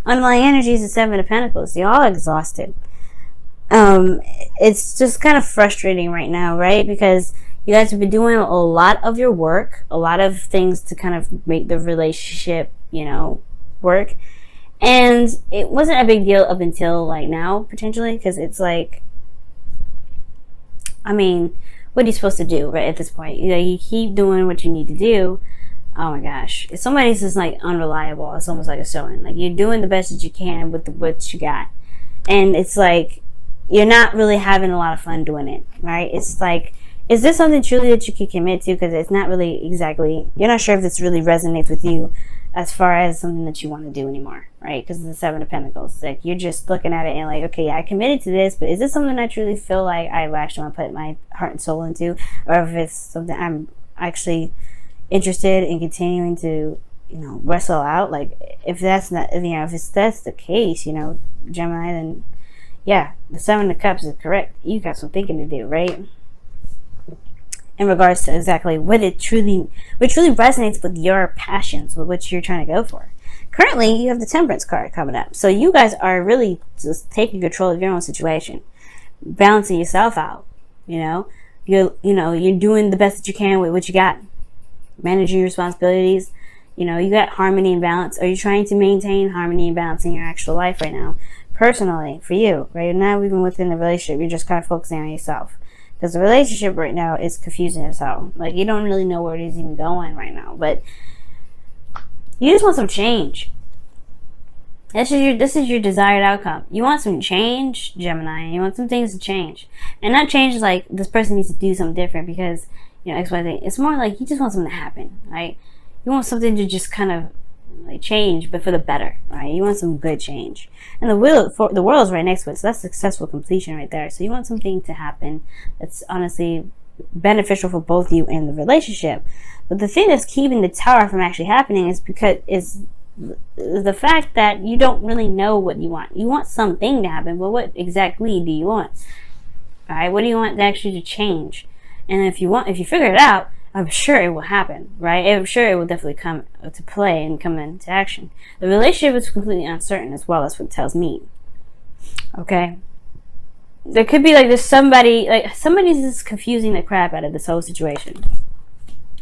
underlying energy is the Seven of Pentacles. You're all exhausted. It's just kind of frustrating right now, right? Because you guys have been doing a lot of your work, a lot of things to kind of make the relationship, work. And it wasn't a big deal up until like now, potentially, because it's like, I mean, what are you supposed to do, right, at this point? You keep doing what you need to do. Oh my gosh. If somebody's just like unreliable, it's almost like a showing. Like, you're doing the best that you can with what you got. And it's like, you're not really having a lot of fun doing it, right? It's like, is this something truly that you can commit to? Because it's not really exactly, you're not sure if this really resonates with you as far as something that you want to do anymore, right? Because of the Seven of Pentacles. Like, you're just looking at it and like, okay, I committed to this, but is this something I truly feel like I actually want to put my heart and soul into? Or if it's something I'm actually interested in continuing to, wrestle out? Like, if that's not, if that's the case, Gemini, then yeah, the Seven of Cups is correct. You got some thinking to do, right? In regards to exactly what truly resonates with your passions, with what you're trying to go for. Currently, you have the Temperance card coming up. So you guys are really just taking control of your own situation, balancing yourself out. You're doing the best that you can with what you got, managing your responsibilities. You got harmony and balance. Are you trying to maintain harmony and balance in your actual life right now? Personally, for you, right now, even within the relationship, you're just kind of focusing on yourself. Because the relationship right now is confusing as hell. Like, you don't really know where it is even going right now. But you just want some change. This is your desired outcome. You want some change, Gemini. You want some things to change. And not change is like, this person needs to do something different because, X, Y, Z. It's more like you just want something to happen, right? You want something to just kind of like change, but for the better, right? You want some good change. And the world is right next to it, so that's successful completion right there. So you want something to happen that's honestly beneficial for both you and the relationship. But the thing that's keeping the Tower from actually happening is the fact that you don't really know what you want. You want something to happen, but what exactly do you want? All right, what do you want actually to change? And if you figure it out, I'm sure it will happen, right? I'm sure it will definitely come to play and come into action. The relationship is completely uncertain as well. That's what it tells me. Okay? There could be there's somebody's just confusing the crap out of this whole situation.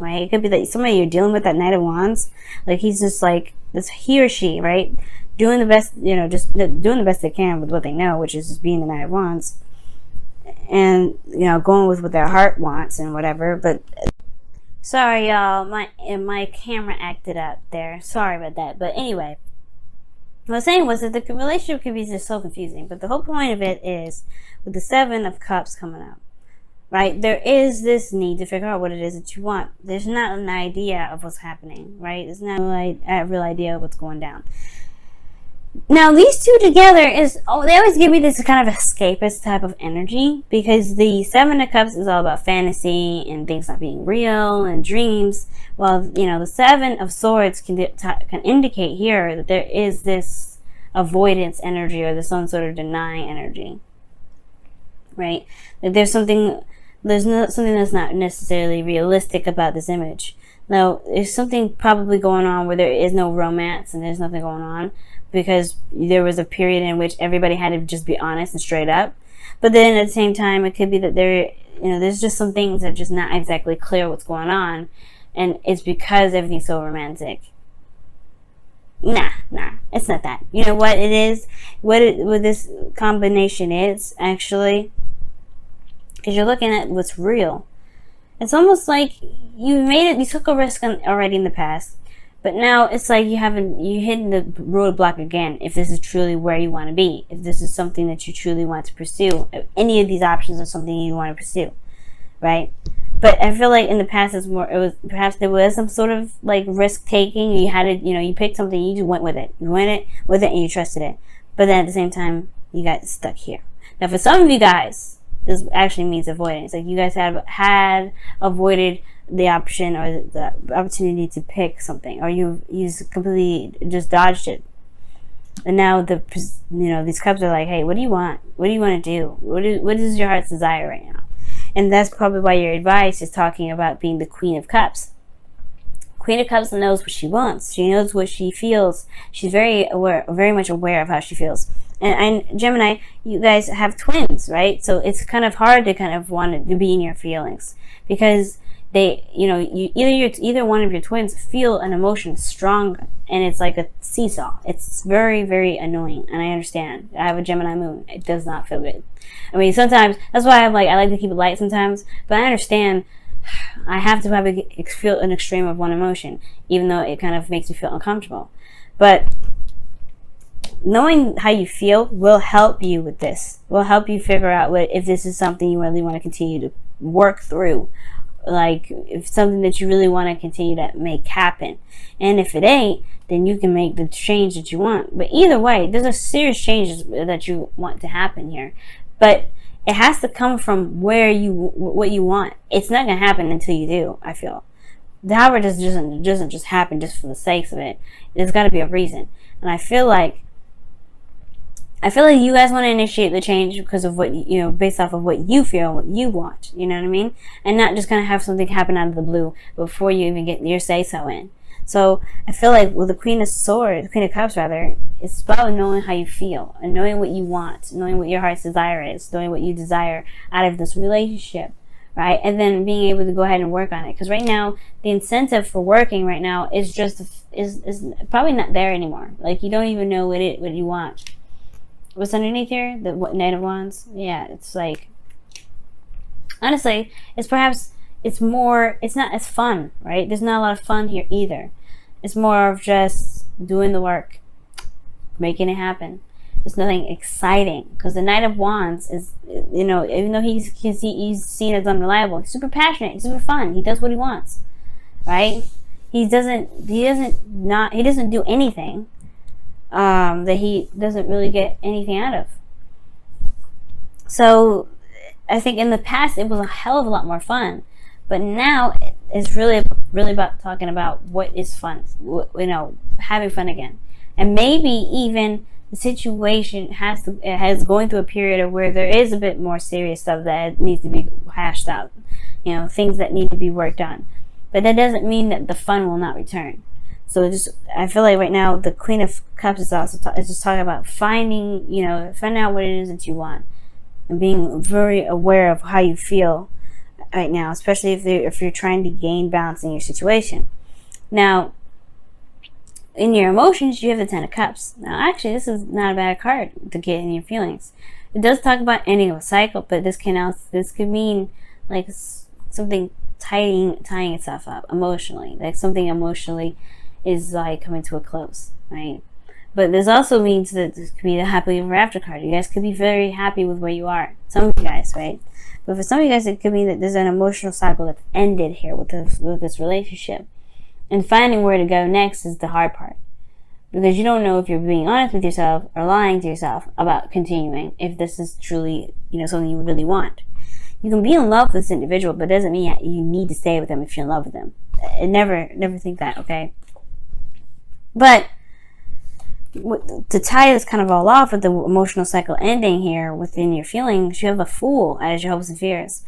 Right? It could be that somebody you're dealing with, that Knight of Wands, like he's just like, this he or she, right? Doing the best, just doing the best they can with what they know, which is just being the Knight of Wands. And, going with what their heart wants and whatever, but sorry, y'all. My camera acted up there. Sorry about that. But anyway, what I was saying was that the relationship can be just so confusing. But the whole point of it is, with the Seven of Cups coming up, right? There is this need to figure out what it is that you want. There's not an idea of what's happening, right? There's not a real idea of what's going down. Now, these two together they always give me this kind of escapist type of energy, because the Seven of Cups is all about fantasy and things not being real and dreams, while, the Seven of Swords can indicate here that there is this avoidance energy, or there's some sort of denying energy, right? That there's something that's not necessarily realistic about this image. Now, there's something probably going on where there is no romance and there's nothing going on, because there was a period in which everybody had to just be honest and straight up. But then at the same time, it could be that there's just some things that are just not exactly clear what's going on, and it's because everything's so romantic. Nah, it's not that. You know what it is? What this combination is, actually, because you're looking at what's real. It's almost like you took a risk already in the past, but now it's like you're hitting the roadblock again. If this is truly where you want to be, if this is something that you truly want to pursue, if any of these options are something you want to pursue, right? But I feel like in the past perhaps there was some sort of like risk taking. You had it, you picked something, you just went with it. You went with it and you trusted it. But then at the same time, you got stuck here. Now, for some of you guys, this actually means avoidance. Like, you guys had avoided the option or the opportunity to pick something, or you completely just dodged it. And now these cups are like, hey, what do you want? What do you want to do? What is your heart's desire right now? And that's probably why your advice is talking about being the Queen of Cups. Queen of Cups knows what she wants. She knows what she feels. She's very much aware of how she feels. And Gemini, you guys have twins, right? So it's kind of hard to kind of want to be in your feelings, because they, either one of your twins feel an emotion strong, and it's like a seesaw. It's very, very annoying, and I understand. I have a Gemini moon. It does not feel good. I mean, sometimes, that's why I like to keep it light sometimes, but I understand I have to feel an extreme of one emotion, even though it kind of makes me feel uncomfortable. But knowing how you feel will help you with this. Will help you figure out if this is something you really want to continue to work through. Like, if something that you really want to continue to make happen. And if it ain't, then you can make the change that you want. But either way, there's a serious changes that you want to happen here. But it has to come from what you want. It's not going to happen until you do, I feel. However, it doesn't just happen just for the sakes of it. There's got to be a reason. And I feel like you guys want to initiate the change because of what, based off of what you feel, what you want, you know what I mean? And not just kind of have something happen out of the blue before you even get your say-so in. So I feel like with the Queen of Cups rather, it's about knowing how you feel and knowing what you want, knowing what your heart's desire is, knowing what you desire out of this relationship, right? And then being able to go ahead and work on it. Because right now, the incentive for working right now is probably not there anymore. Like, you don't even know what you want. What's underneath here? The Knight of Wands? Yeah, it's like, honestly, it's not as fun, right? There's not a lot of fun here either. It's more of just doing the work, making it happen. There's nothing exciting, because the Knight of Wands is, even though he's seen as unreliable, he's super passionate, he's super fun, he does what he wants, right? He doesn't do anything that he doesn't really get anything out of. So I think in the past it was a hell of a lot more fun, but now it's really about talking about what is fun, having fun again. And maybe even the situation has going through a period of where there is a bit more serious stuff that needs to be hashed out, things that need to be worked on. But that doesn't mean that the fun will not return. So I feel like right now the Queen of Cups is just talking about finding out what it is that you want, and being very aware of how you feel right now, especially if you're trying to gain balance in your situation. Now, in your emotions, you have the Ten of Cups. Now, actually, this is not a bad card to get in your feelings. It does talk about ending of a cycle, but this could mean like something tying itself up emotionally, like something emotionally is like coming to a close, right? But this also means that this could be the happily ever after card. You guys could be very happy with where you are. Some of you guys, right? But for some of you guys, it could mean that there's an emotional cycle that's ended here with this relationship. And finding where to go next is the hard part. Because you don't know if you're being honest with yourself or lying to yourself about continuing, if this is truly, something you really want. You can be in love with this individual, but it doesn't mean you need to stay with them if you're in love with them. Never think that, okay? But to tie this kind of all off with the emotional cycle ending here within your feelings, you have the Fool as your hopes and fears.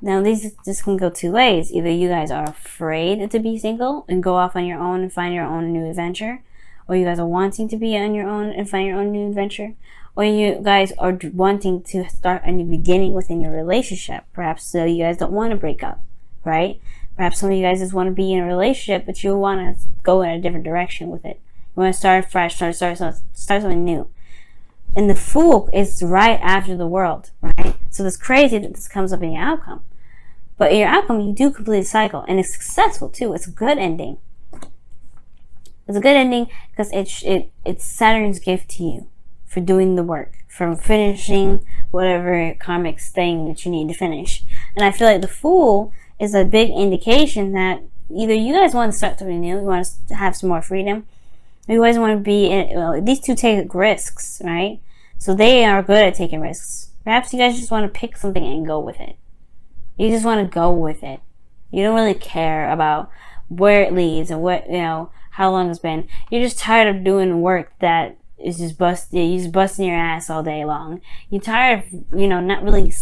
Now, this can go two ways. Either you guys are afraid to be single and go off on your own and find your own new adventure, or you guys are wanting to be on your own and find your own new adventure, or you guys are wanting to start a new beginning within your relationship. Perhaps so you guys don't want to break up, right? Perhaps some of you guys just want to be in a relationship, but you want to go in a different direction with it. You want to start fresh, start something new. And the Fool is right after the World, right? So it's crazy that this comes up in your outcome. But in your outcome, you do complete a cycle, and it's successful too. It's a good ending. It's a good ending because it's Saturn's gift to you for doing the work, for finishing whatever karmic thing that you need to finish. And I feel like the Fool is a big indication that either you guys want to start something new, you want to have some more freedom, or you guys want to be these two take risks, right? So they are good at taking risks. Perhaps you guys just want to pick something and go with it. You just want to go with it. You don't really care about where it leads and what, how long it's been. You're just tired of doing work that is just you're just busting your ass all day long. You're tired of, not really,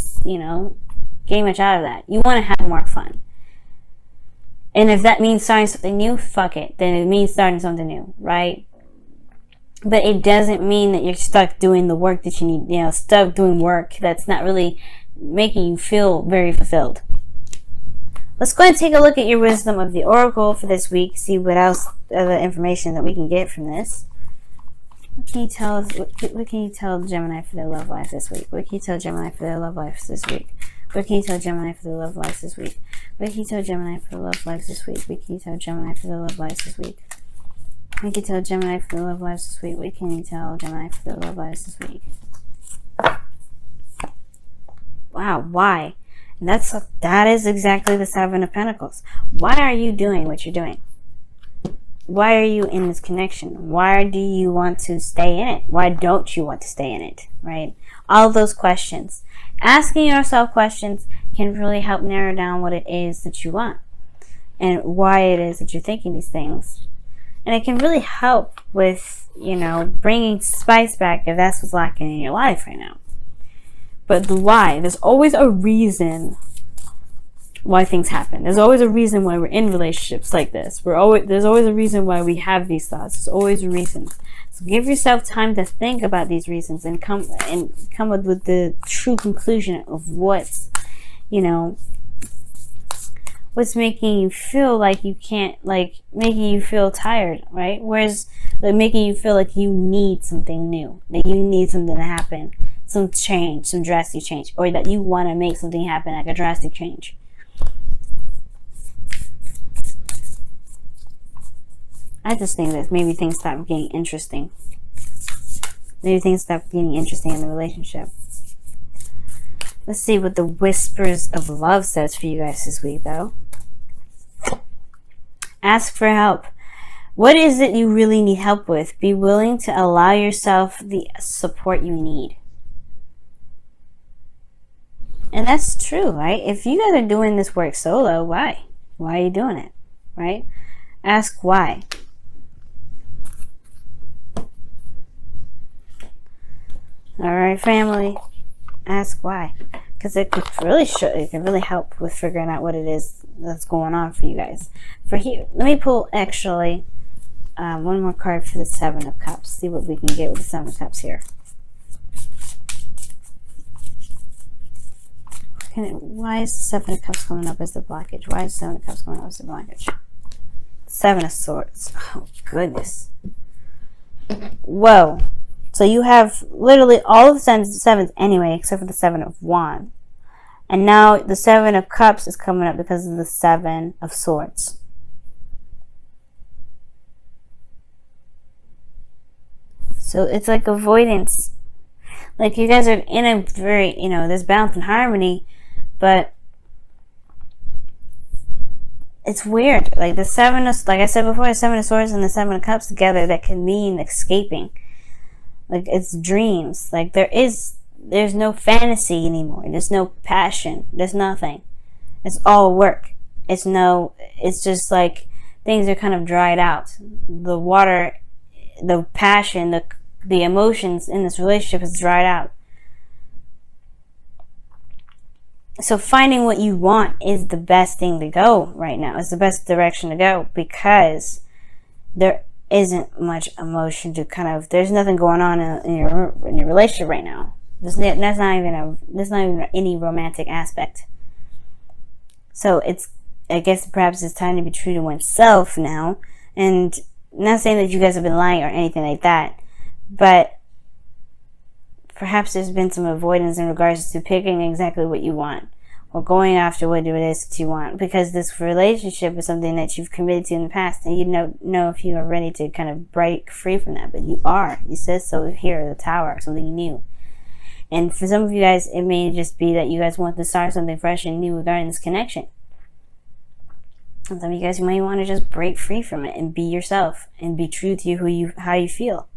getting much out of that. You want to have more fun. And if that means starting something new, fuck it. Then it means starting something new, right? But it doesn't mean that you're stuck doing the work that you need, you know, stuck doing work that's not really making you feel very fulfilled. Let's go ahead and take a look at your wisdom of the oracle for this week. See what else, other information that we can get from this. What can you tell us? What can you tell Gemini for their love life this week? What can you tell Gemini for their love life this week? What can you tell Gemini for their love life this week? What can you tell Gemini for their love life this week? What can you tell Gemini for their love life this week? What can you tell Gemini for their love lives this week? What can you tell Gemini for their love lives this week? Wow, why? And that is exactly the Seven of Pentacles. Why are you doing what you're doing? Why are you in this connection? Why do you want to stay in it? Why don't you want to stay in it? Right? All of those questions. Asking yourself questions can really help narrow down what it is that you want and why it is that you're thinking these things. And it can really help with, you know, bringing spice back if that's what's lacking in your life right now. But the why, there's always a reason why things happen. There's always a reason why we're in relationships like this. There's always a reason why we have these thoughts. There's always a reason. So give yourself time to think about these reasons and come up with the true conclusion of what's, you know, what's making you feel like you can't, like making you feel tired, right? Whereas like making you feel like you need something new, that you need something to happen, some change, some drastic change, or that you want to make something happen, like a drastic change. I just think that maybe things stop getting interesting. Maybe things stop getting interesting in the relationship. Let's see what the Whispers of Love says for you guys this week, though. Ask for help. What is it you really need help with? Be willing to allow yourself the support you need. And that's true, right? If you guys are doing this work solo, why? Why are you doing it, right? Ask why. All right, family. Ask why, because it could really help with figuring out what it is that's going on for you guys. For here, let me pull actually one more card for the Seven of Cups. See what we can get with the Seven of Cups here. Why is the Seven of Cups coming up as the blockage? Why is the Seven of Cups coming up as the blockage? Seven of Swords. Oh goodness. Whoa. So you have literally all of the sevens anyway, except for the Seven of Wands. And now the Seven of Cups is coming up because of the Seven of Swords. So it's like avoidance. Like you guys are in a very, you know, there's balance and harmony, but it's weird. Like the Seven of, like I said before, the Seven of Swords and the Seven of Cups together, that can mean escaping. Like it's dreams. Like there's no fantasy anymore. There's no passion. There's nothing. It's all work. It's just like things are kind of dried out. The water, the passion, the emotions in this relationship is dried out. So finding what you want is the best thing to go right now. It's the best direction to go, because there isn't much emotion to there's nothing going on in your relationship right now. There's not even any romantic aspect. So I guess perhaps it's time to be true to oneself now. And not saying that you guys have been lying or anything like that, but perhaps there's been some avoidance in regards to picking exactly what you want, or going after what it is that you want, because this relationship is something that you've committed to in the past, and you know if you are ready to kind of break free from that. But you are. You said so here, the Tower, something new. And for some of you guys, it may just be that you guys want to start something fresh and new regarding this connection. And some of you guys, you might want to just break free from it and be yourself and be true to how you feel.